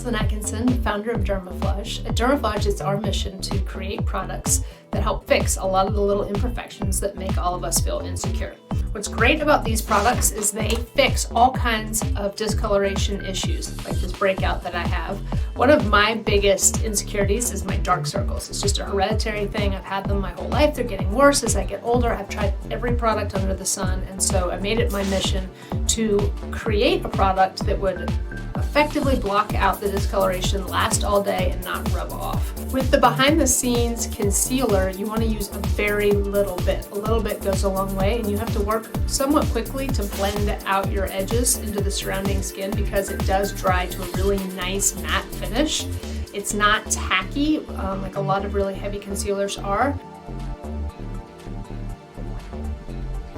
Allison Atkinson, founder of Dermaflage. At Dermaflage, it's our mission to create products that help fix a lot of the little imperfections that make all of us feel insecure. What's great about these products is they fix all kinds of discoloration issues, like this breakout that I have. One of my biggest insecurities is my dark circles. It's just a hereditary thing. I've had them my whole life. They're getting worse as I get older. I've tried every product under the sun, and so I made it my mission to create a product that would effectively block out the discoloration, last all day, and not rub off. With the behind the scenes concealer, you want to use a very little bit. A little bit goes a long way, and you have to work somewhat quickly to blend out your edges into the surrounding skin because it does dry to a really nice matte finish. It's not tacky like a lot of really heavy concealers are.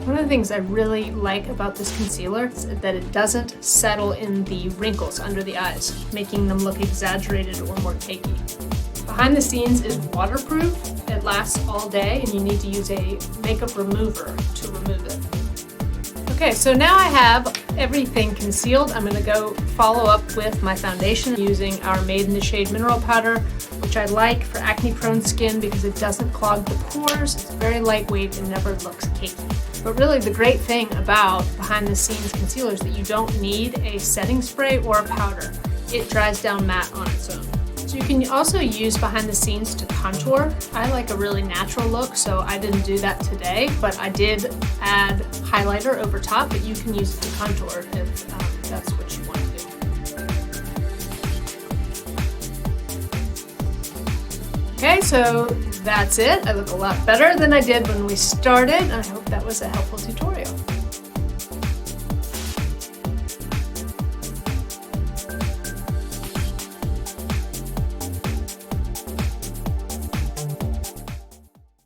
One of the things I really like about this concealer is that it doesn't settle in the wrinkles under the eyes, making them look exaggerated or more cakey. Behind the scenes is waterproof, it lasts all day, and you need to use a makeup remover to remove it. Okay, so now I have everything concealed. I'm going to go follow up with my foundation using our Made in the Shade mineral powder, which I like for acne-prone skin because it doesn't clog the pores, it's very lightweight, and never looks cakey. But really the great thing about behind the scenes concealer is that you don't need a setting spray or a powder. It dries down matte on its own. So you can also use behind the scenes to contour. I like a really natural look, so I didn't do that today, but I did add highlighter over top, but you can use it to contour if that's what you want to do. Okay, so that's it. I look a lot better than I did when we started. I hope that was a helpful tutorial.